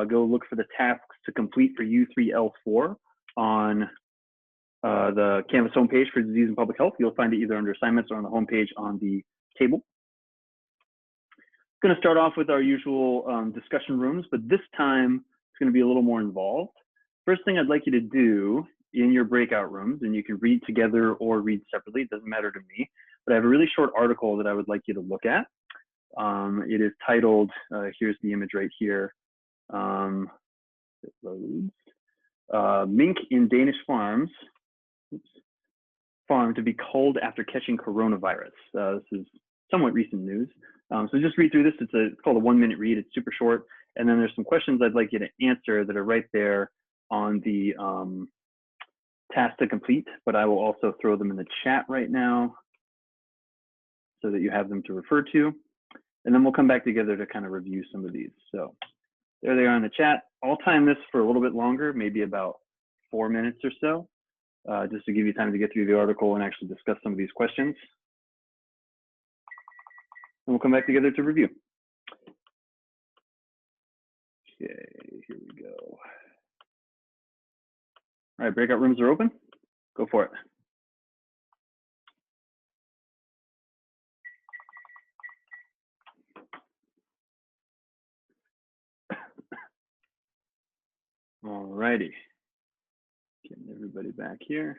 go look for the tasks to complete for U3L4 on the Canvas homepage for disease and public health. You'll find it either under assignments or on the homepage on the table. Going to start off with our usual discussion rooms, but this time it's going to be a little more involved. First thing I'd like you to do in your breakout rooms, and you can read together or read separately, it doesn't matter to me, but I have a really short article that I would like you to look at. It is titled, here's the image right here, it loads, mink in Danish farms, farm to be culled after catching coronavirus. This is somewhat recent news. So just read through this. It's called a 1-minute read. It's super short. And then there's some questions I'd like you to answer that are right there on the task to complete, but I will also throw them in the chat right now so that you have them to refer to. And then we'll come back together to kind of review some of these. So there they are in the chat. I'll time this for a little bit longer, maybe about 4 minutes or so, just to give you time to get through the article and actually discuss some of these questions. And we'll come back together to review. Okay, here we go. All right, breakout rooms are open. Go for it. All righty. Getting everybody back here.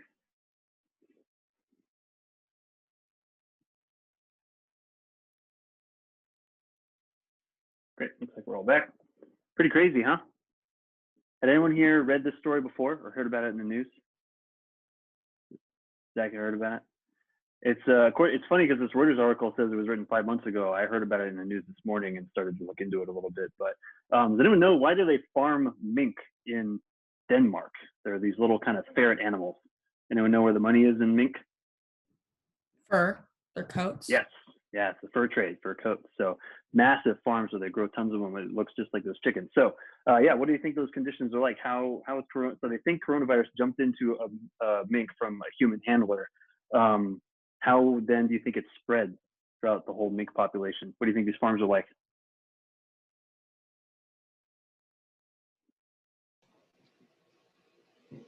Great, looks like we're all back. Pretty crazy, huh? Had anyone here read this story before or heard about it in the news? Zach, you heard about it? It's funny because this Reuters article says it was written 5 months ago. I heard about it in the news this morning and started to look into it a little bit. But does anyone know, why do they farm mink in Denmark? There are these little kind of ferret animals. Anyone know where the money is in mink? Fur, their coats. Yes, yeah, it's the fur trade, fur coats. So massive farms where they grow tons of them. It looks just like those chickens. So yeah, what do you think those conditions are like? How is corona? So they think coronavirus jumped into a mink from a human handler. How then do you think it's spread throughout the whole mink population? What do you think these farms are like?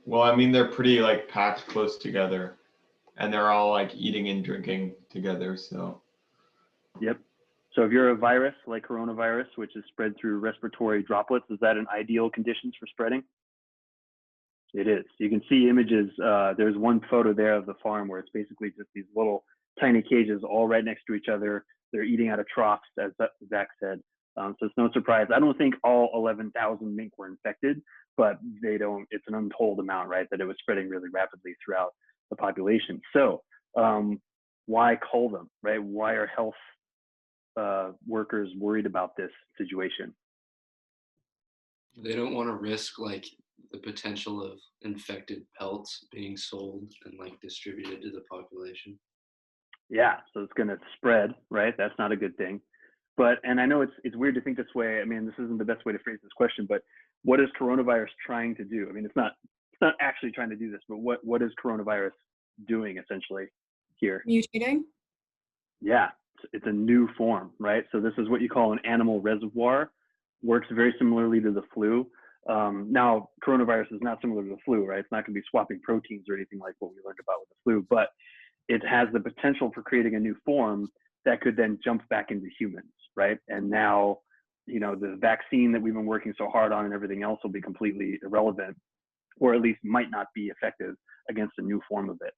Well, I mean, they're pretty like packed close together, and they're all like eating and drinking together, so. Yep. So if you're a virus like coronavirus, which is spread through respiratory droplets, is that an ideal conditions for spreading? It is. You can see images. There's one photo there of the farm where it's basically just these little tiny cages all right next to each other. They're eating out of troughs, as Zach said. So it's no surprise. I don't think all 11,000 mink were infected, but they don't. It's an untold amount, right? That it was spreading really rapidly throughout the population. So why cull them, right? Why are health workers worried about this situation? They don't want to risk like the potential of infected pelts being sold and like distributed to the population. Yeah, so it's going to spread, right? That's not a good thing. But, and I know it's weird to think this way. I mean, this isn't the best way to phrase this question, but what is coronavirus trying to do? I mean, it's not actually trying to do this, but what is coronavirus doing essentially here? Mutating? Yeah, it's a new form, right? So this is what you call an animal reservoir. Works very similarly to the flu. Now, coronavirus is not similar to the flu, right? It's not going to be swapping proteins or anything like what we learned about with the flu, but it has the potential for creating a new form that could then jump back into humans, right? And now, you know, the vaccine that we've been working so hard on and everything else will be completely irrelevant, or at least might not be effective against a new form of it.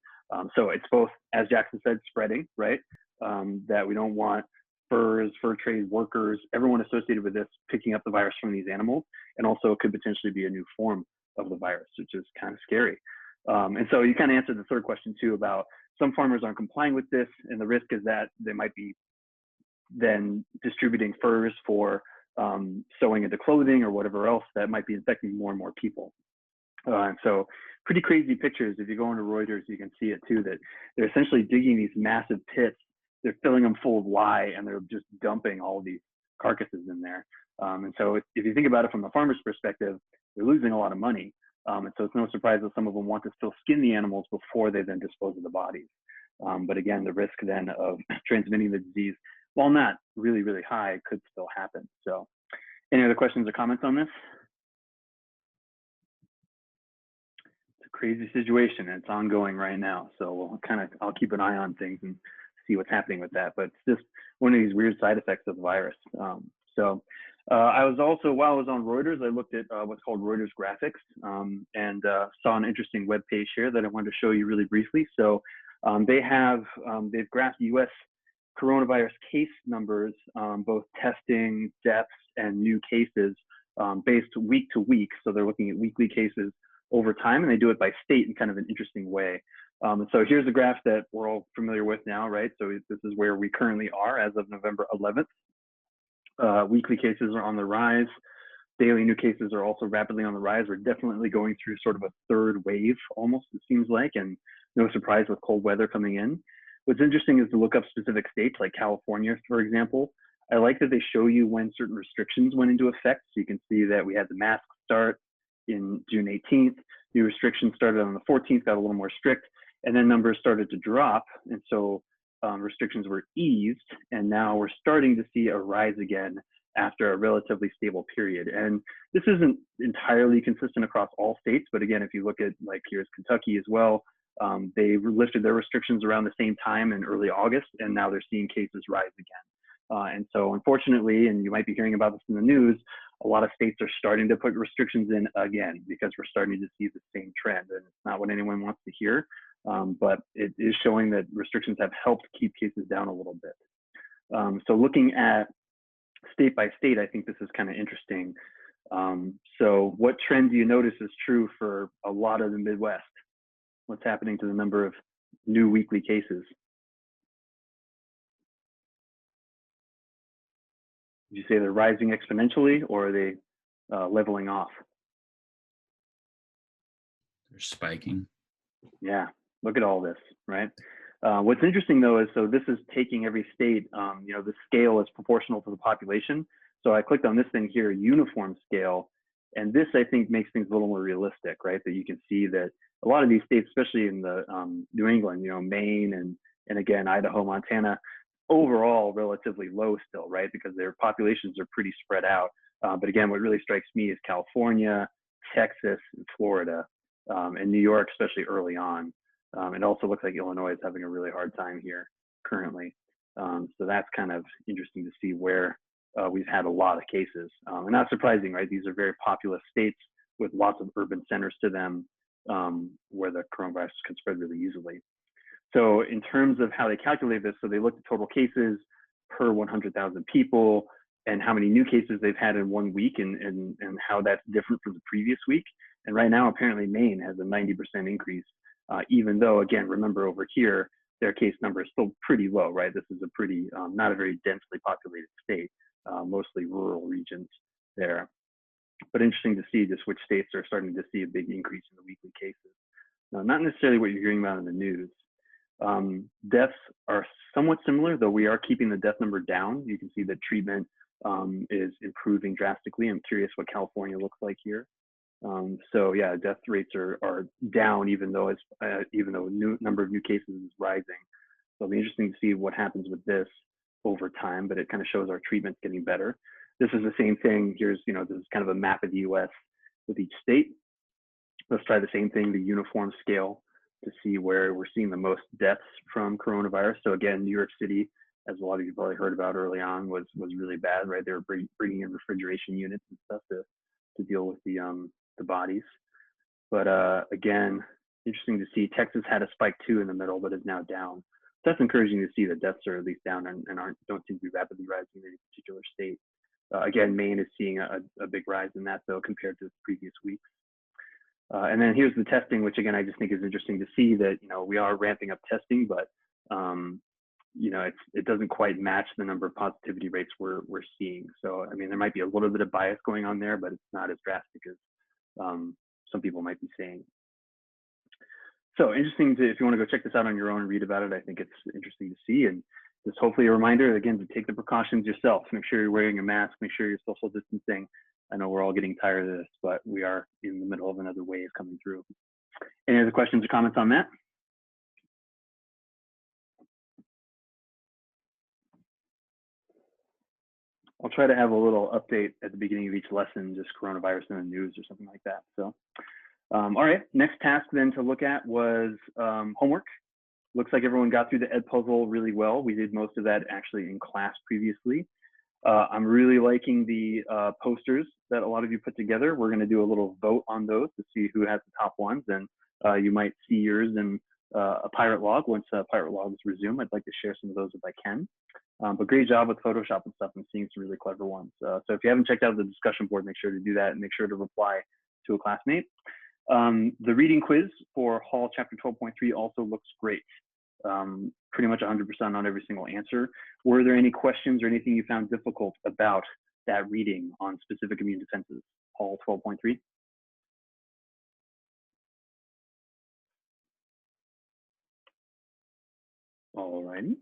So it's both, as Jackson said, spreading, right? That we don't want fur trade workers, everyone associated with this picking up the virus from these animals, and also it could potentially be a new form of the virus, which is kind of scary. And so you kind of answered the third question too about some farmers aren't complying with this, and the risk is that they might be then distributing furs for sewing into clothing or whatever else that might be infecting more and more people. And so pretty crazy pictures. If you go into Reuters, you can see it too, that they're essentially digging these massive pits. They're filling them full of lye, and they're just dumping all these carcasses in there. And so if you think about it from the farmer's perspective, they're losing a lot of money. And so it's no surprise that some of them want to still skin the animals before they then dispose of the bodies. But again, the risk then of transmitting the disease, while not really, really high, could still happen. So Any other questions or comments on this? It's a crazy situation and it's ongoing right now. So I'll keep an eye on things and see what's happening with that. But it's just one of these weird side effects of the virus. I was also, while I was on Reuters, I looked at what's called Reuters graphics and saw an interesting web page here that I wanted to show you really briefly. So they've graphed U.S. coronavirus case numbers, both testing, deaths, and new cases based week to week. So they're looking at weekly cases over time, and they do it by state in kind of an interesting way. So here's a graph that we're all familiar with now, right? So this is where we currently are as of November 11th. Weekly cases are on the rise. Daily new cases are also rapidly on the rise. We're definitely going through sort of a third wave, almost, it seems like, and no surprise with cold weather coming in. What's interesting is to look up specific states like California, for example. I like that they show you when certain restrictions went into effect. So you can see that we had the mask start in June 18th. New restrictions started on the 14th, got a little more strict, and then numbers started to drop. And so restrictions were eased, and now we're starting to see a rise again after a relatively stable period. And this isn't entirely consistent across all states, but again, if you look at, like, here's Kentucky as well, they lifted their restrictions around the same time in early August, and now they're seeing cases rise again. And so unfortunately, and you might be hearing about this in the news, a lot of states are starting to put restrictions in again because we're starting to see the same trend, and it's not what anyone wants to hear. But it is showing that restrictions have helped keep cases down a little bit. So looking at state by state, I think this is kind of interesting. So what trend do you notice is true for a lot of the Midwest? What's happening to the number of new weekly cases? Would you say they're rising exponentially, or are they leveling off? They're spiking. Yeah, look at all this, right? What's interesting though is, so this is taking every state, the scale is proportional to the population. So I clicked on this thing here, uniform scale, and this I think makes things a little more realistic, right? That you can see that a lot of these states, especially in the New England, Maine and again, Idaho, Montana, overall relatively low still, right? Because their populations are pretty spread out. But again, what really strikes me is California, Texas, and Florida, and New York, especially early on. It also looks like Illinois is having a really hard time here currently. So that's kind of interesting to see where we've had a lot of cases. And not surprising, right? These are very populous states with lots of urban centers to them where the coronavirus can spread really easily. So in terms of how they calculate this, so they looked at total cases per 100,000 people and how many new cases they've had in 1 week and how that's different from the previous week. And right now, apparently Maine has a 90% increase, even though, again, remember over here, their case number is still pretty low, right? This is a pretty, not a very densely populated state, mostly rural regions there. But interesting to see just which states are starting to see a big increase in the weekly cases. Now, not necessarily what you're hearing about in the news. Deaths are somewhat similar, though we are keeping the death number down. You can see that treatment is improving drastically. I'm curious what California looks like here. So yeah, death rates are down, even though number of new cases is rising. So it'll be interesting to see what happens with this over time, but it kind of shows our treatment's getting better. This is the same thing. Here's, this is kind of a map of the US with each state. Let's try the same thing, the uniform scale, to see where we're seeing the most deaths from coronavirus. So again, New York City, as a lot of you probably heard about early on, was really bad, right? They were bringing in refrigeration units and stuff to deal with the bodies. But again, interesting to see Texas had a spike too in the middle, but is now down. So that's encouraging to see that deaths are at least down and don't seem to be rapidly rising in any particular state. Again, Maine is seeing a big rise in that though compared to the previous weeks. And then here's the testing, which again, I just think is interesting to see that, we are ramping up testing, but it doesn't quite match the number of positivity rates we're seeing. So, I mean, there might be a little bit of bias going on there, but it's not as drastic as some people might be saying. So interesting if you want to go check this out on your own and read about it, I think it's interesting to see. And just hopefully a reminder, again, to take the precautions yourself. Make sure you're wearing a mask, make sure you're social distancing. I know we're all getting tired of this, but we are in the middle of another wave coming through. Any other questions or comments on that? I'll try to have a little update at the beginning of each lesson, just coronavirus in the news or something like that. So, all right, next task then to look at was homework. Looks like everyone got through the ed puzzle really well. We did most of that actually in class previously. I'm really liking the posters that a lot of you put together. We're gonna do a little vote on those to see who has the top ones, and you might see yours in a pirate log once pirate logs resume. I'd like to share some of those if I can. But great job with Photoshop and stuff and seeing some really clever ones. So if you haven't checked out the discussion board, make sure to do that and make sure to reply to a classmate. The reading quiz for Hall Chapter 12.3 also looks great. Pretty much 100% on every single answer. Were there any questions or anything you found difficult about that reading on specific immune defenses? Hall 12.3. All righty.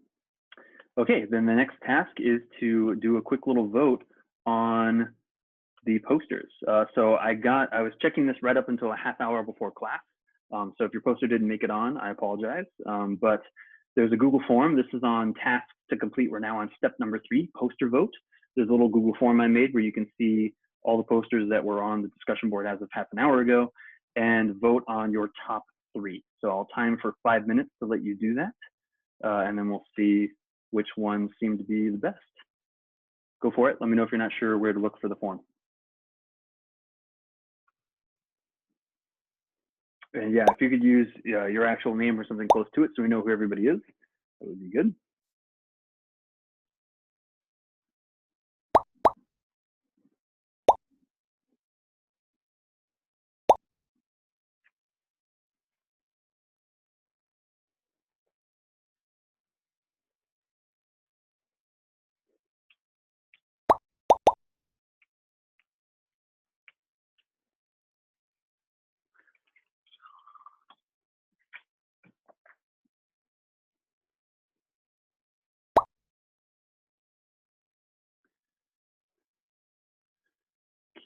Okay, then the next task is to do a quick little vote on the posters. So I was checking this right up until a half hour before class. So if your poster didn't make it on, I apologize. But there's a Google form. This is on task to complete. We're now on step number 3, poster vote. There's a little Google form I made where you can see all the posters that were on the discussion board as of half an hour ago and vote on your top 3. So I'll time for 5 minutes to let you do that. And then we'll see which ones seem to be the best. Go for it. Let me know if you're not sure where to look for the form. And yeah, if you could use your actual name or something close to it so we know who everybody is, that would be good.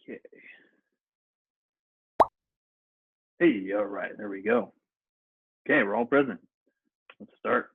Okay. Hey, all right, there we go. Okay, we're all present. Let's start.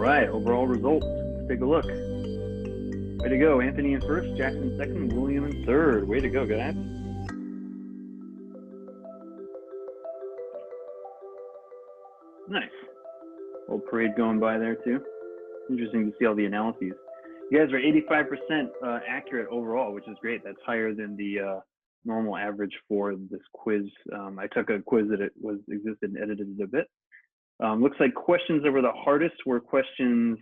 right, overall results. Let's take a look. Way to go, Anthony in first, Jackson second, William in third. Way to go, guys. Nice. Little parade going by there too. Interesting to see all the analyses. You guys are 85% accurate overall, which is great. That's higher than the normal average for this quiz. I took a quiz that existed and edited it a bit. Looks like questions that were the hardest were questions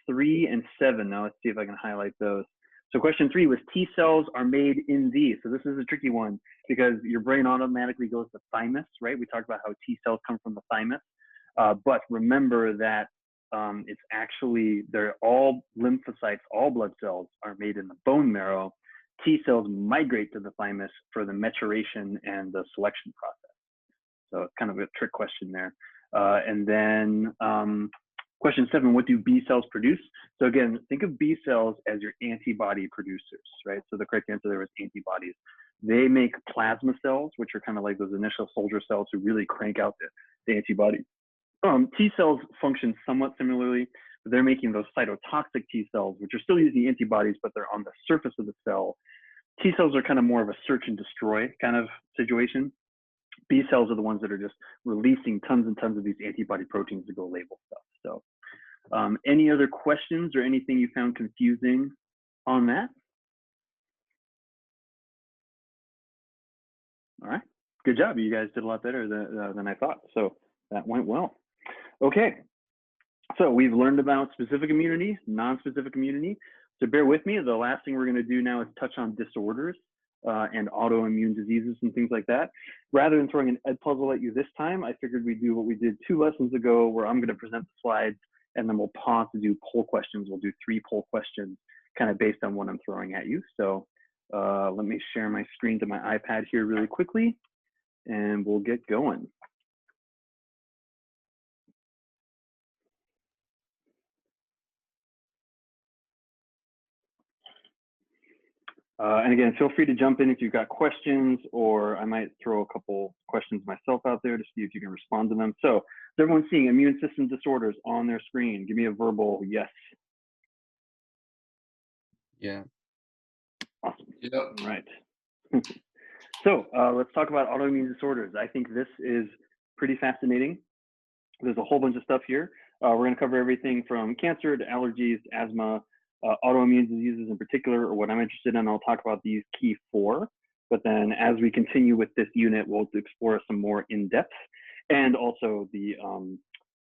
3 and 7. Now let's see if I can highlight those. So question 3 was T cells are made in these. So this is a tricky one because your brain automatically goes to thymus, right? We talked about how T cells come from the thymus, but remember that it's actually, they're all lymphocytes, all blood cells are made in the bone marrow. T cells migrate to the thymus for the maturation and the selection process. So it's kind of a trick question there. And then question 7, what do B cells produce? So again, think of B cells as your antibody producers, right? So the correct answer there was antibodies. They make plasma cells, which are kind of like those initial soldier cells who really crank out the antibodies. T cells function somewhat similarly, but they're making those cytotoxic T cells, which are still using antibodies, but they're on the surface of the cell. T cells are kind of more of a search and destroy kind of situation. B cells are the ones that are just releasing tons and tons of these antibody proteins to go label stuff. So any other questions or anything you found confusing on that? All right, good job. You guys did a lot better than I thought. So that went well. Okay, so we've learned about specific immunity, non-specific immunity. So bear with me. The last thing we're going to do now is touch on disorders and autoimmune diseases and things like that. Rather than throwing an ed puzzle at you this time, I figured we'd do what we did 2 lessons ago, where I'm going to present the slides and then we'll pause to do poll questions. We'll do 3 poll questions kind of based on what I'm throwing at you. So let me share my screen to my iPad here really quickly and we'll get going. And again, feel free to jump in if you've got questions, or I might throw a couple questions myself out there to see if you can respond to them. So is everyone seeing immune system disorders on their screen? Give me a verbal yes. Yeah. Awesome. Yep. All right. So let's talk about autoimmune disorders. I think this is pretty fascinating. There's a whole bunch of stuff here. We're going to cover everything from cancer to allergies, asthma, autoimmune diseases in particular, or what I'm interested in. I'll talk about these key 4. But then as we continue with this unit, we'll explore some more in depth and also the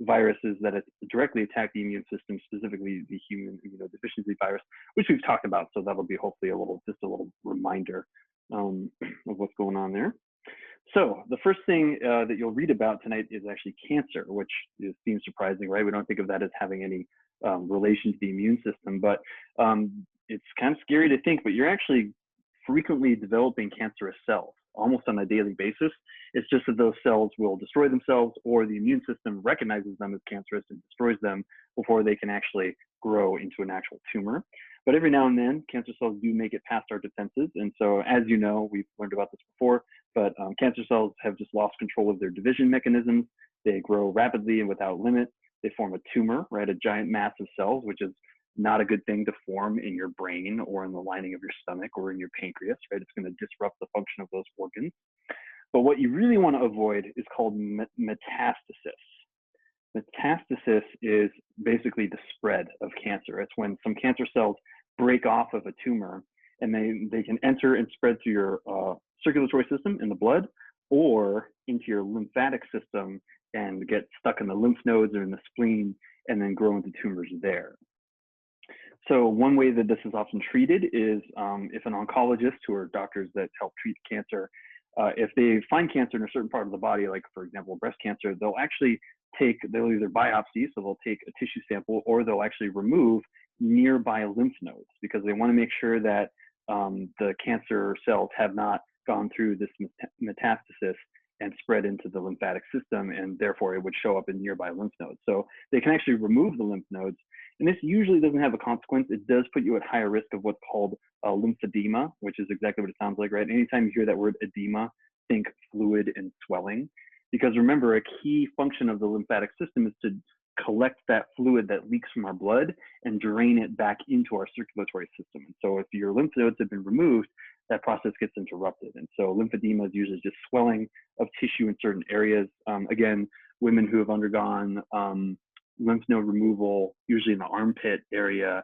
viruses that directly attack the immune system, specifically the human immunodeficiency virus, which we've talked about. So that'll be hopefully just a little reminder of what's going on there. So the first thing that you'll read about tonight is actually cancer, which seems surprising, right? We don't think of that as having any relation to the immune system, but it's kind of scary to think, but you're actually frequently developing cancerous cells almost on a daily basis. It's just that those cells will destroy themselves, or the immune system recognizes them as cancerous and destroys them before they can actually grow into an actual tumor. But every now and then, cancer cells do make it past our defenses. And so, as you know, we've learned about this before, but cancer cells have just lost control of their division mechanisms. They grow rapidly and without limit. They form a tumor, right? A giant mass of cells, which is not a good thing to form in your brain or in the lining of your stomach or in your pancreas, right? It's going to disrupt the function of those organs. But what you really want to avoid is called metastasis. Metastasis is basically the spread of cancer. It's when some cancer cells break off of a tumor and they can enter and spread through your circulatory system in the blood or into your lymphatic system and get stuck in the lymph nodes or in the spleen and then grow into tumors there. So one way that this is often treated is if an oncologist, who are doctors that help treat cancer, if they find cancer in a certain part of the body, like for example, breast cancer, they'll either biopsy, so they'll take a tissue sample, or they'll actually remove nearby lymph nodes because they want to make sure that the cancer cells have not gone through this metastasis and spread into the lymphatic system, and therefore it would show up in nearby lymph nodes. So they can actually remove the lymph nodes, and this usually doesn't have a consequence. It does put you at higher risk of what's called lymphedema, which is exactly what it sounds like, right? Anytime you hear that word edema, think fluid and swelling, because remember, a key function of the lymphatic system is to collect that fluid that leaks from our blood and drain it back into our circulatory system. And so if your lymph nodes have been removed, that process gets interrupted. And so lymphedema is usually just swelling of tissue in certain areas. Again, women who have undergone lymph node removal, usually in the armpit area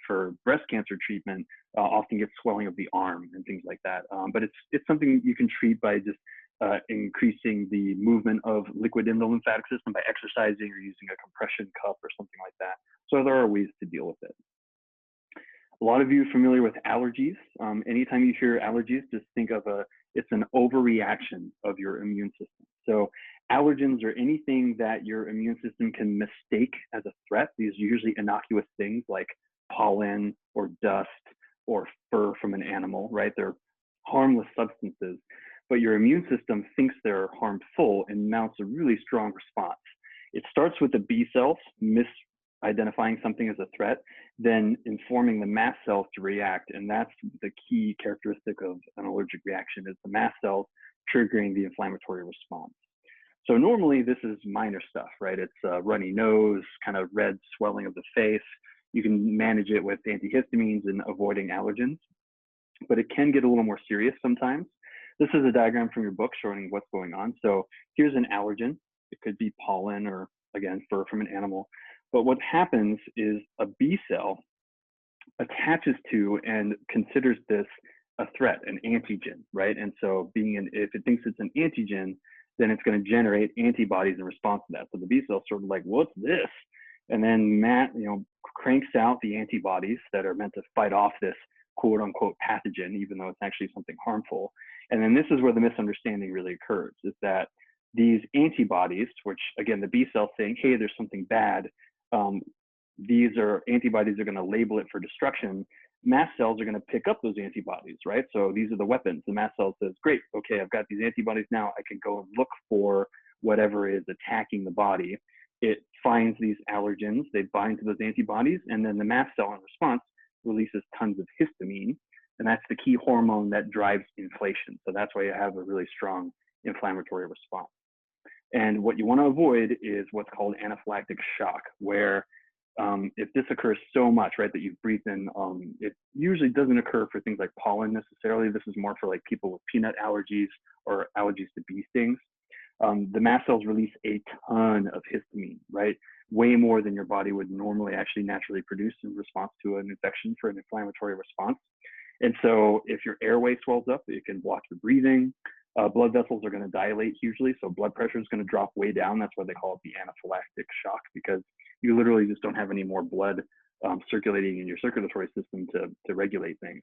for breast cancer treatment, often get swelling of the arm and things like that. But it's something you can treat by just increasing the movement of liquid in the lymphatic system by exercising or using a compression cup or something like that. So there are ways to deal with it. A lot of you are familiar with allergies. Anytime you hear allergies, just think of it's an overreaction of your immune system. So allergens are anything that your immune system can mistake as a threat. These are usually innocuous things like pollen or dust or fur from an animal, right? They're harmless substances, but your immune system thinks they're harmful and mounts a really strong response. It starts with the B cells misidentifying something as a threat, then informing the mast cells to react. And that's the key characteristic of an allergic reaction, is the mast cells triggering the inflammatory response. So normally this is minor stuff, right? It's a runny nose, kind of red swelling of the face. You can manage it with antihistamines and avoiding allergens, but it can get a little more serious sometimes. This is a diagram from your book showing what's going on. So here's an allergen. It could be pollen or, again, fur from an animal. But what happens is a B cell attaches to and considers this a threat, an antigen, right? And so if it thinks it's an antigen, then it's going to generate antibodies in response to that. So the B cell sort of like, what's this? And then cranks out the antibodies that are meant to fight off this quote unquote pathogen, even though it's actually something harmful. And then this is where the misunderstanding really occurs, is that these antibodies, which again, the B cell saying, hey, there's something bad, these antibodies are going to label it for destruction. Mast cells are going to pick up those antibodies, right? So these are the weapons. The mast cell says, great, okay, I've got these antibodies now. I can go and look for whatever is attacking the body. It finds these allergens, they bind to those antibodies, and then the mast cell in response releases tons of histamine, and that's the key hormone that drives inflation. So that's why you have a really strong inflammatory response. And what you want to avoid is what's called anaphylactic shock, where if this occurs so much, right, that you've breathed in, it usually doesn't occur for things like pollen necessarily. This is more for like people with peanut allergies or allergies to bee stings. The mast cells release a ton of histamine, right? Way more than your body would normally actually naturally produce in response to an infection for an inflammatory response. And so if your airway swells up, it can block your breathing. Blood vessels are going to dilate hugely, so blood pressure is going to drop way down. That's why they call it the anaphylactic shock, because you literally just don't have any more blood circulating in your circulatory system to regulate things.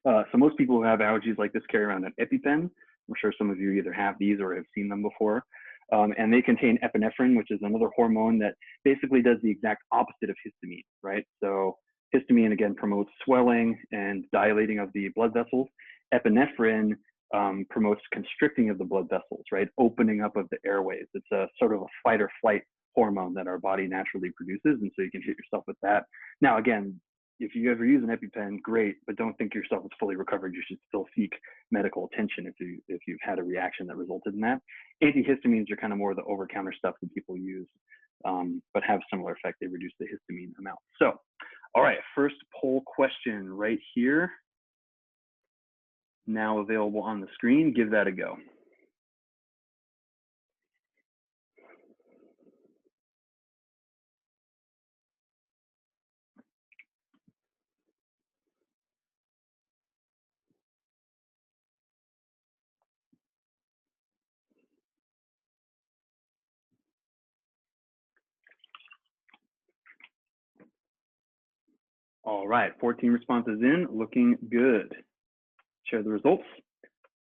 So most people who have allergies like this carry around an EpiPen. I'm sure some of you either have these or have seen them before. And they contain epinephrine, which is another hormone that basically does the exact opposite of histamine, right? So histamine, again, promotes swelling and dilating of the blood vessels. Epinephrine promotes constricting of the blood vessels, right? Opening up of the airways. It's a sort of a fight or flight hormone that our body naturally produces, and so you can hit yourself with that. Now, again, if you ever use an EpiPen, great, but don't think yourself is fully recovered. You should still seek medical attention if you've had a reaction that resulted in that. Antihistamines are kind of more the over-counter stuff that people use, but have similar effect. They reduce the histamine amount. So, all right, first poll question right here. Now available on the screen. Give that a go. All right, 14 responses in, looking good. Share the results.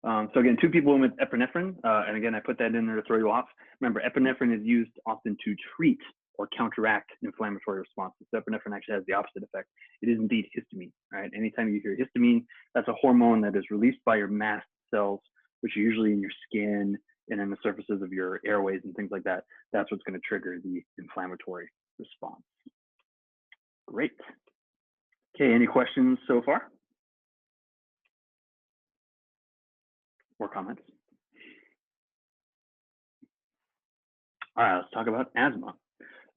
So again, 2 people with epinephrine, and again, I put that in there to throw you off. Remember, epinephrine is used often to treat or counteract inflammatory responses. So epinephrine actually has the opposite effect. It is indeed histamine, right? Anytime you hear histamine, that's a hormone that is released by your mast cells, which are usually in your skin and in the surfaces of your airways and things like that. That's what's going to trigger the inflammatory response. Great. Okay, any questions so far? Or comments? All right, let's talk about asthma.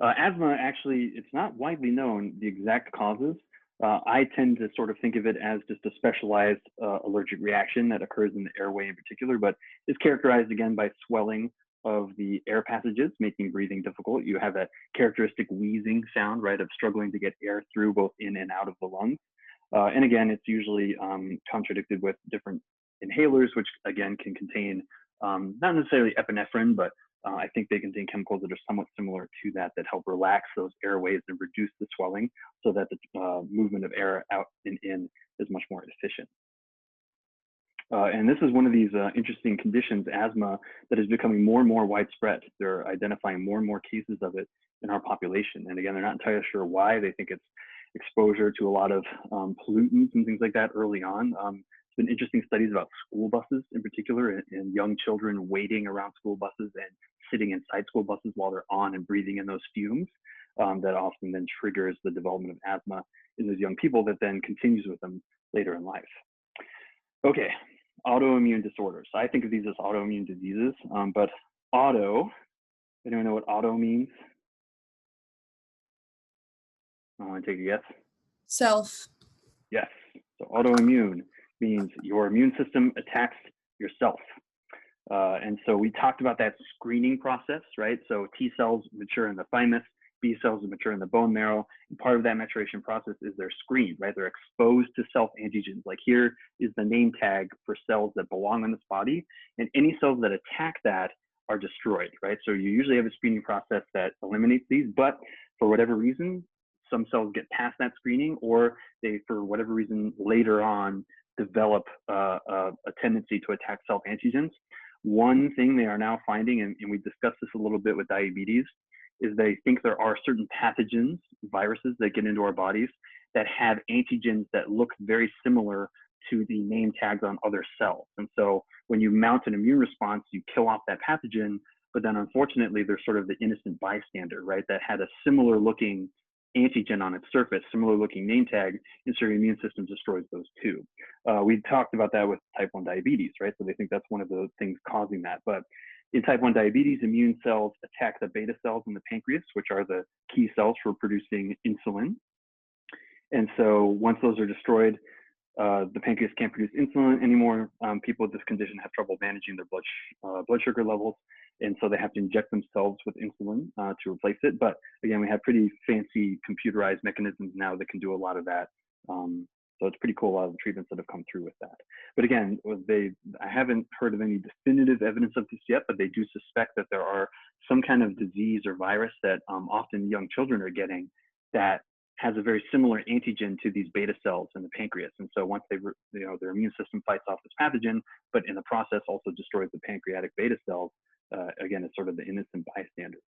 Asthma, actually, it's not widely known the exact causes. I tend to sort of think of it as just a specialized allergic reaction that occurs in the airway in particular, but is characterized again by swelling of the air passages, making breathing difficult. You have a characteristic wheezing sound, right, of struggling to get air through both in and out of the lungs. And again, it's usually contradicted with different inhalers, which again can contain not necessarily epinephrine, but I think they contain chemicals that are somewhat similar to that help relax those airways and reduce the swelling so that the movement of air out and in is much more efficient. And this is one of these interesting conditions, asthma, that is becoming more and more widespread. They're identifying more and more cases of it in our population. And again, they're not entirely sure why. They think it's exposure to a lot of pollutants and things like that early on. There's been interesting studies about school buses in particular, and young children waiting around school buses and sitting inside school buses while they're on and breathing in those fumes. That often then triggers the development of asthma in those young people that then continues with them later in life. Okay, autoimmune disorders. I think of these as autoimmune diseases, but auto, anyone know what auto means? I want to take a guess. Self. Yes, so autoimmune means your immune system attacks yourself. And so we talked about that screening process, right? So T cells mature in the thymus, B cells mature in the bone marrow. And part of that maturation process is they're screened, right? They're exposed to self-antigens. Like here is the name tag for cells that belong in this body. And any cells that attack that are destroyed, right? So you usually have a screening process that eliminates these, but for whatever reason, some cells get past that screening, or they, for whatever reason, later on develop a tendency to attack self-antigens. One thing they are now finding, and we discussed this a little bit with diabetes, is they think there are certain pathogens, viruses that get into our bodies that have antigens that look very similar to the name tags on other cells. And so when you mount an immune response, you kill off that pathogen, but then unfortunately, there's sort of the innocent bystander, right, that had a similar looking antigen on its surface, similar looking name tag, and so your immune system destroys those too. We talked about that with type 1 diabetes, right? So they think that's one of the things causing that. But in type 1 diabetes, immune cells attack the beta cells in the pancreas, which are the key cells for producing insulin. And so once those are destroyed, the pancreas can't produce insulin anymore. People with this condition have trouble managing their blood sugar levels, and so they have to inject themselves with insulin to replace it. But again, we have pretty fancy computerized mechanisms now that can do a lot of that. So it's pretty cool, a lot of the treatments that have come through with that. But again, I haven't heard of any definitive evidence of this yet, but they do suspect that there are some kind of disease or virus that often young children are getting that has a very similar antigen to these beta cells in the pancreas. And so once their immune system fights off this pathogen, but in the process also destroys the pancreatic beta cells, again, it's sort of the innocent bystander.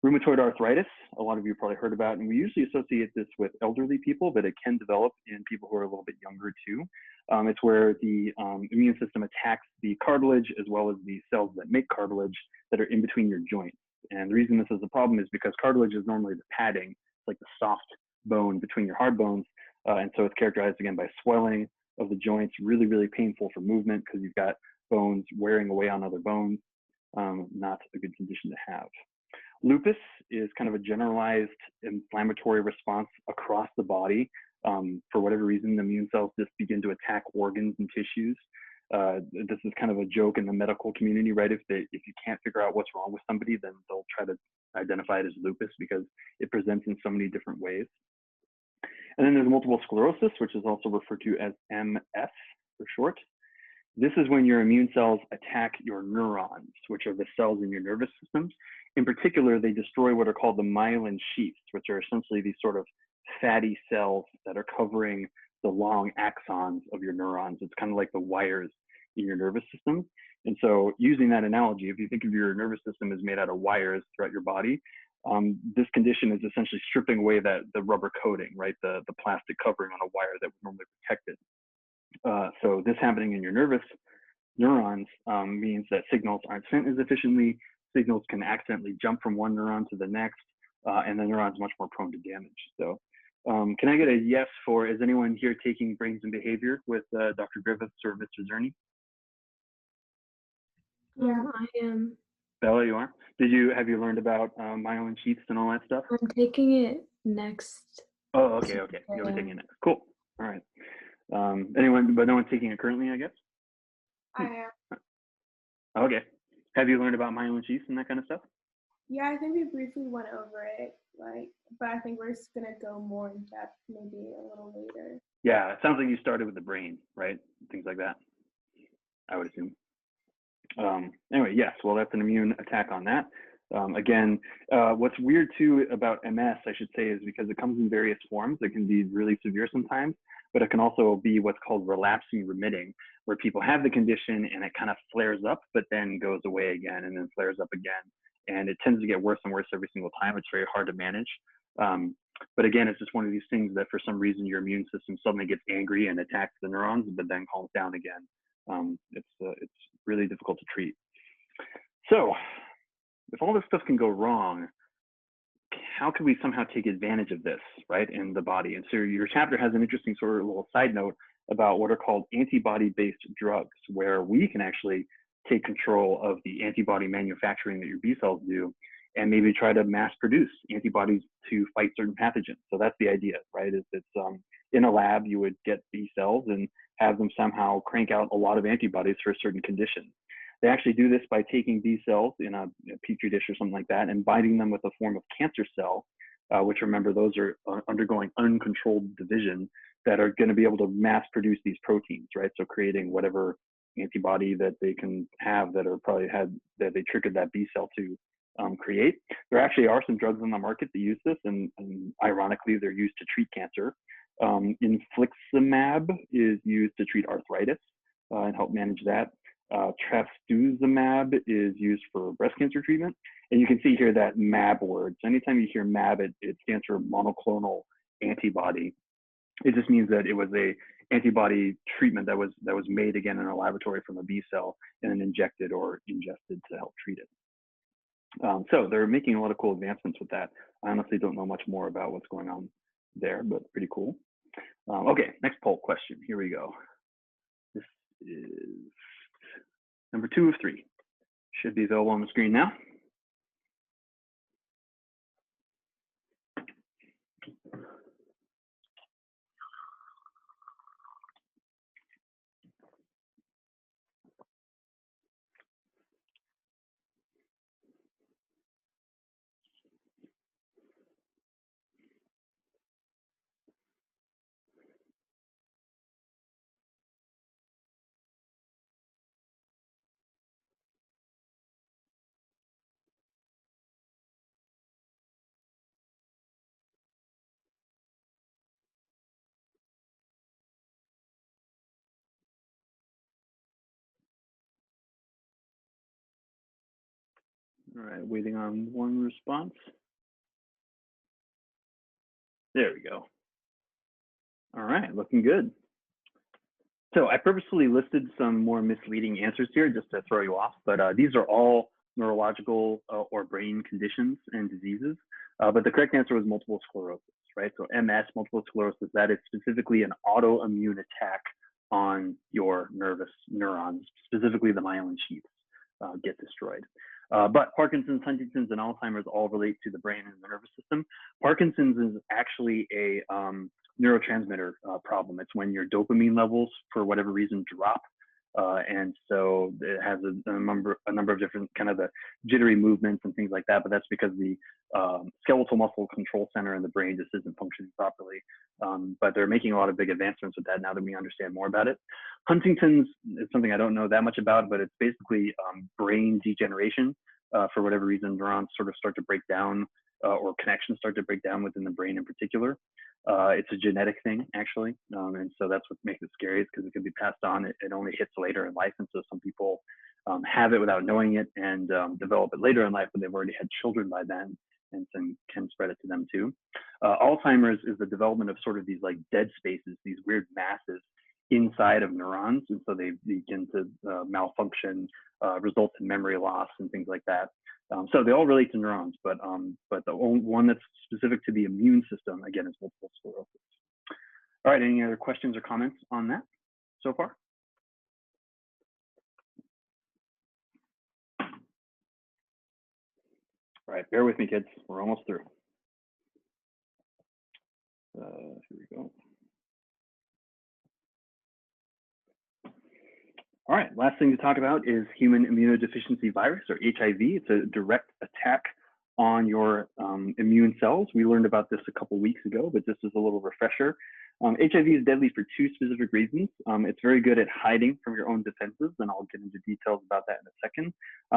Rheumatoid arthritis, a lot of you probably heard about, and we usually associate this with elderly people, but it can develop in people who are a little bit younger too. It's where the immune system attacks the cartilage as well as the cells that make cartilage that are in between your joints. And the reason this is a problem is because cartilage is normally the padding, like the soft bone between your hard bones. And so it's characterized again by swelling of the joints, really, really painful for movement because you've got bones wearing away on other bones. Not a good condition to have. Lupus is kind of a generalized inflammatory response across the body. For whatever reason, the immune cells just begin to attack organs and tissues. This is kind of a joke in the medical community, right? If you can't figure out what's wrong with somebody, then they'll try to identify it as lupus because it presents in so many different ways. And then there's multiple sclerosis, which is also referred to as MS for short. This is when your immune cells attack your neurons, which are the cells in your nervous systems. In particular, they destroy what are called the myelin sheaths, which are essentially these sort of fatty cells that are covering the long axons of your neurons. It's kind of like the wires in your nervous system. And so using that analogy, if you think of your nervous system as made out of wires throughout your body, this condition is essentially stripping away the rubber coating, right? The plastic covering on a wire that would normally protect it. So this happening in your neurons means that signals aren't sent as efficiently. Signals can accidentally jump from one neuron to the next, and the neuron's much more prone to damage. So can I get a yes for, is anyone here taking Brains and Behavior with Dr. Griffiths or Mr. Zerny? Yeah, I am. Bella, you are? Have you learned about myelin sheaths and all that stuff? I'm taking it next. Oh, okay. You'll be taking it next. Cool. All right. But no one's taking it currently, I guess? I am. Okay. Have you learned about myelin sheaths and that kind of stuff? Yeah, I think we briefly went over it, but I think we're just gonna go more in depth maybe a little later. Yeah, it sounds like you started with the brain, right? Things like that, I would assume. Anyway, yes, well, that's an immune attack on that. Again, what's weird too about MS, I should say, is because it comes in various forms. It can be really severe sometimes, but it can also be what's called relapsing remitting, where people have the condition and it kind of flares up, but then goes away again and then flares up again. And it tends to get worse and worse every single time. It's very hard to manage. But again, it's just one of these things that for some reason your immune system suddenly gets angry and attacks the neurons, but then calms down again. It's really difficult to treat. So if all this stuff can go wrong, how can we somehow take advantage of this, right, in the body? And so your chapter has an interesting sort of little side note about what are called antibody-based drugs, where we can actually take control of the antibody manufacturing that your B cells do and maybe try to mass produce antibodies to fight certain pathogens. So that's the idea, right? It's in a lab, you would get B cells and have them somehow crank out a lot of antibodies for a certain condition. They actually do this by taking B cells in a petri dish or something like that and binding them with a form of cancer cell, which, remember, those are undergoing uncontrolled division, that are going to be able to mass produce these proteins, right? So creating whatever antibody that they can have that they triggered that B cell to create. There actually are some drugs on the market that use this, and ironically, they're used to treat cancer. Infliximab is used to treat arthritis and help manage that. Trastuzumab is used for breast cancer treatment. And you can see here that MAB word. So anytime you hear MAB, it stands for monoclonal antibody. It just means that it was a antibody treatment that was made again in a laboratory from a B cell and then injected or ingested to help treat it. So they're making a lot of cool advancements with that. I honestly don't know much more about what's going on there, but pretty cool. Okay, next poll question. Here we go. This is number 2 of 3. Should be available on the screen now. All right, waiting on one response. There we go. All right, looking good. So I purposefully listed some more misleading answers here just to throw you off, but these are all neurological or brain conditions and diseases. But the correct answer was multiple sclerosis, right? So MS, multiple sclerosis, that is specifically an autoimmune attack on your nervous neurons, specifically the myelin sheaths get destroyed. But Parkinson's, Huntington's, and Alzheimer's all relate to the brain and the nervous system. Parkinson's is actually a neurotransmitter problem. It's when your dopamine levels, for whatever reason, drop. And so it has a number of different kind of the jittery movements and things like that, but that's because the skeletal muscle control center in the brain just isn't functioning properly. But they're making a lot of big advancements with that now that we understand more about it. Huntington's is something I don't know that much about, but it's basically brain degeneration. For whatever reason, neurons sort of start to break down or connections start to break down within the brain in particular. It's a genetic thing, actually. And so that's what makes it scary, is because it can be passed on. It only hits later in life. And so some people have it without knowing it and develop it later in life, but they've already had children by then, and then can spread it to them too. Alzheimer's is the development of sort of these like dead spaces, these weird masses inside of neurons. And so they begin to malfunction, results in memory loss and things like that. So they all relate to neurons, but the only one that's specific to the immune system, again, is multiple sclerosis. All right, any other questions or comments on that so far? All right, bear with me, kids. We're almost through. Here we go. All right, last thing to talk about is human immunodeficiency virus, or HIV. It's a direct attack on your immune cells. We learned about this a couple weeks ago, but this is a little refresher. HIV is deadly for two specific reasons. It's very good at hiding from your own defenses, and I'll get into details about that in a second.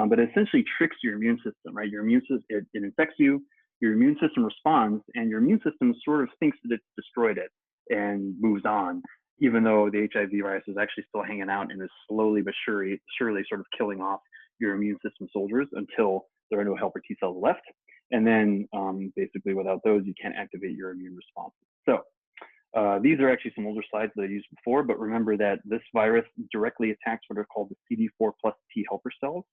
But it essentially tricks your immune system, right? Your immune system, it infects you, your immune system responds, and your immune system sort of thinks that it's destroyed it and moves on, even though the HIV virus is actually still hanging out and is slowly but surely sort of killing off your immune system soldiers until there are no helper T cells left. And then basically without those, you can't activate your immune responses. So these are actually some older slides that I used before, but remember that this virus directly attacks what are called the CD4 plus T helper cells,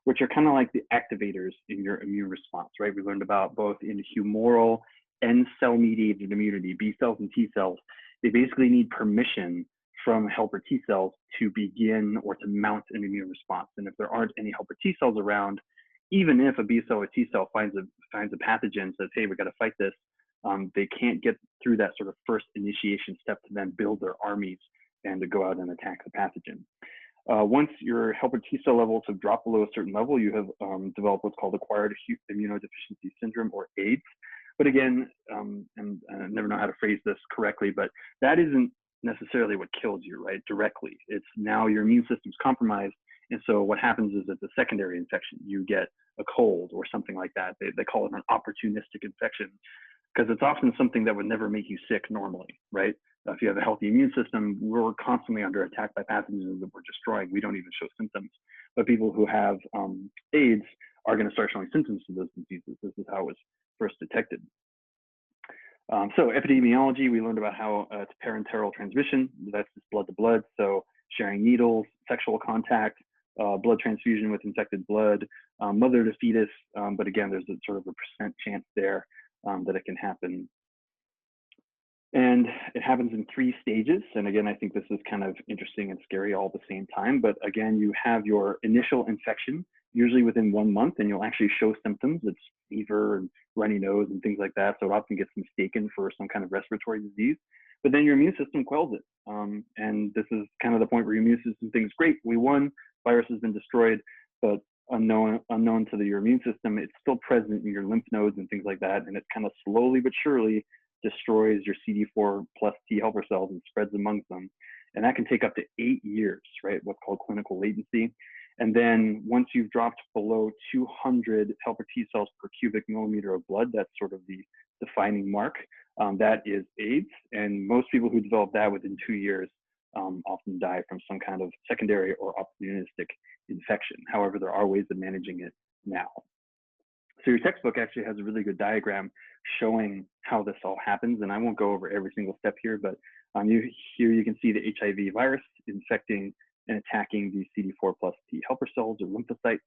which are kind of like the activators in your immune response, right? We learned about both in humoral and cell-mediated immunity, B cells and T cells. They basically need permission from helper T cells to begin or to mount an immune response. And if there aren't any helper T cells around, even if a B cell or T cell finds a pathogen and says, hey, we got to fight this, they can't get through that sort of first initiation step to then build their armies and to go out and attack the pathogen. Once your helper T cell levels have dropped below a certain level, you have developed what's called acquired immunodeficiency syndrome, or AIDS. But again, and I never know how to phrase this correctly, but that isn't necessarily what kills you, right, directly. It's now your immune system's compromised, and so what happens is it's a secondary infection. You get a cold or something like that. They call it an opportunistic infection, because it's often something that would never make you sick normally, right? If you have a healthy immune system, we're constantly under attack by pathogens that we're destroying. We don't even show symptoms. But people who have AIDS are going to start showing symptoms of those diseases. This is how it was first detected. So epidemiology, we learned about how it's parenteral transmission. That's just blood to blood. So sharing needles, sexual contact, blood transfusion with infected blood, mother to fetus. But again, there's a sort of a percent chance there that it can happen. And it happens in 3 stages. And again, I think this is kind of interesting and scary all at the same time. But again, you have your initial infection, usually within 1 month, and you'll actually show symptoms. It's fever and runny nose and things like that. So it often gets mistaken for some kind of respiratory disease. But then your immune system quells it. And this is kind of the point where your immune system thinks, great, we won, virus has been destroyed, but unknown to your immune system, it's still present in your lymph nodes and things like that. And it kind of slowly but surely destroys your CD4 plus T helper cells and spreads amongst them. And that can take up to 8 years, right? What's called clinical latency. And then once you've dropped below 200 helper T cells per cubic millimeter of blood, that's sort of the defining mark. That is AIDS. And most people who develop that within 2 years often die from some kind of secondary or opportunistic infection. However, there are ways of managing it now. So your textbook actually has a really good diagram showing how this all happens. And I won't go over every single step here, but here you can see the HIV virus infecting and attacking the CD4 plus T helper cells or lymphocytes.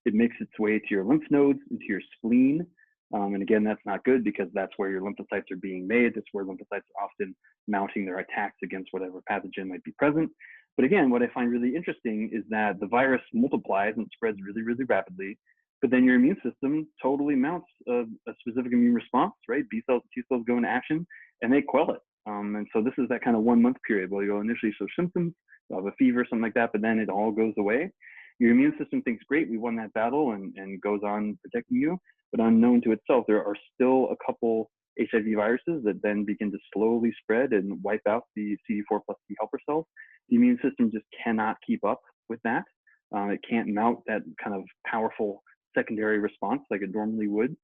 It makes its way to your lymph nodes, into your spleen. And again, that's not good because that's where your lymphocytes are being made. That's where lymphocytes are often mounting their attacks against whatever pathogen might be present. But again, what I find really interesting is that the virus multiplies and spreads really, really rapidly. But then your immune system totally mounts a specific immune response, right? B cells and T cells go into action and they quell it. And so this is that kind of 1 month period where you'll initially show symptoms, you'll have a fever, something like that, but then it all goes away. Your immune system thinks, great, we won that battle, and goes on protecting you. But unknown to itself, there are still a couple HIV viruses that then begin to slowly spread and wipe out the CD4 plus T helper cells. The immune system just cannot keep up with that. It can't mount that kind of powerful secondary response like it normally would.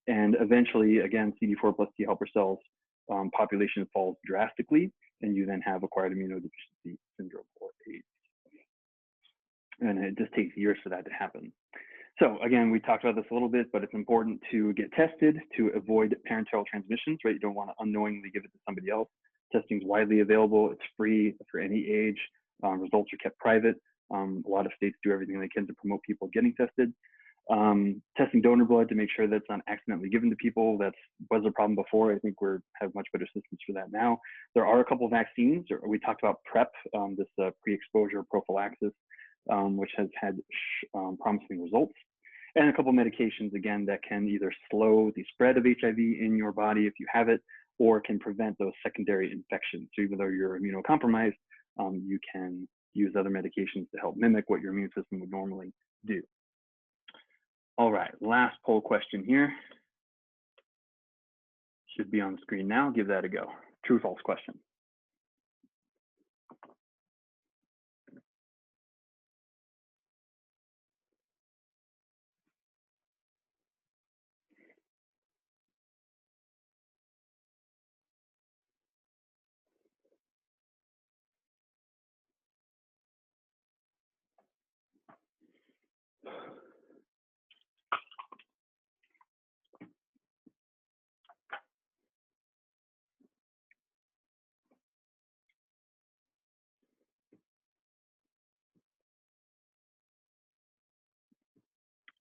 And eventually, again, CD4 plus T helper cells population falls drastically, and you then have acquired immunodeficiency syndrome, or AIDS. And it just takes years for that to happen. So again, we talked about this a little bit, but it's important to get tested to avoid parenteral transmissions, right? You don't want to unknowingly give it to somebody else. Testing is widely available. It's free for any age. Results are kept private. A lot of states do everything they can to promote people getting tested. Testing donor blood to make sure that's not accidentally given to people. That was a problem before. I think we have much better systems for that now. There are a couple of vaccines. We talked about PrEP, this pre-exposure prophylaxis, which has had promising results. and a couple medications, again, that can either slow the spread of HIV in your body if you have it, or can prevent those secondary infections. So even though you're immunocompromised, you can use other medications to help mimic what your immune system would normally do. All right, last poll question here. Should be on the screen now. Give that a go. True or false question.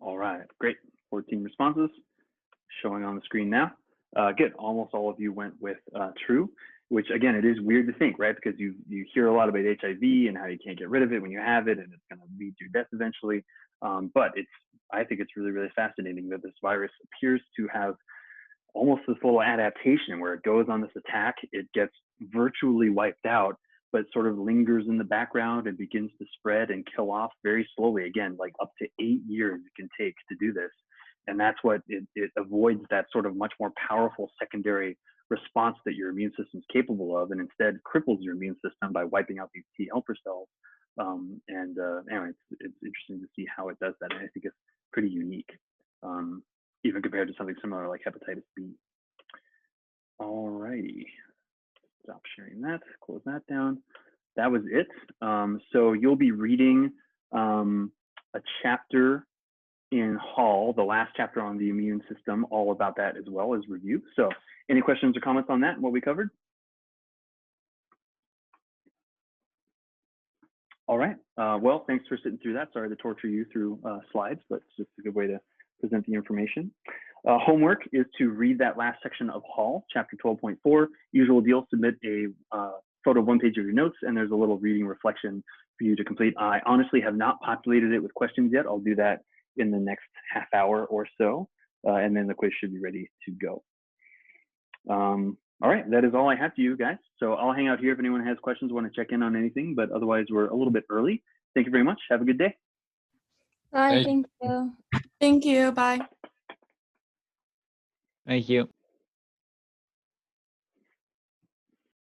All right, great. 14 responses showing on the screen now. Good, almost all of you went with true, which again, it is weird to think, right? Because you hear a lot about HIV and how you can't get rid of it when you have it, and it's going to lead to death eventually. But I think it's really, really fascinating that this virus appears to have almost this little adaptation where it goes on this attack, it gets virtually wiped out, but sort of lingers in the background and begins to spread and kill off very slowly. Again, like up to 8 years it can take to do this. And that's what it avoids, that sort of much more powerful secondary response that your immune system is capable of, and instead cripples your immune system by wiping out these T helper cells. Anyway, it's interesting to see how it does that. And I think it's pretty unique, even compared to something similar like hepatitis B. All righty, stop sharing that, close that down. That was it. So you'll be reading a chapter in Hall, the last chapter on the immune system, all about that as well as review. So any questions or comments on that and what we covered? All right, well, thanks for sitting through that. Sorry to torture you through slides, but it's just a good way to present the information. Homework is to read that last section of Hall, chapter 12.4. Usual deal, submit a photo of one page of your notes, and there's a little reading reflection for you to complete. I honestly have not populated it with questions yet. I'll do that in the next half hour or so, and then the quiz should be ready to go. All right, that is all I have to you guys. So I'll hang out here if anyone has questions, want to check in on anything, but otherwise we're a little bit early. Thank you very much. Have a good day. Bye. Thank Thank you. Thank you. Bye. Thank you.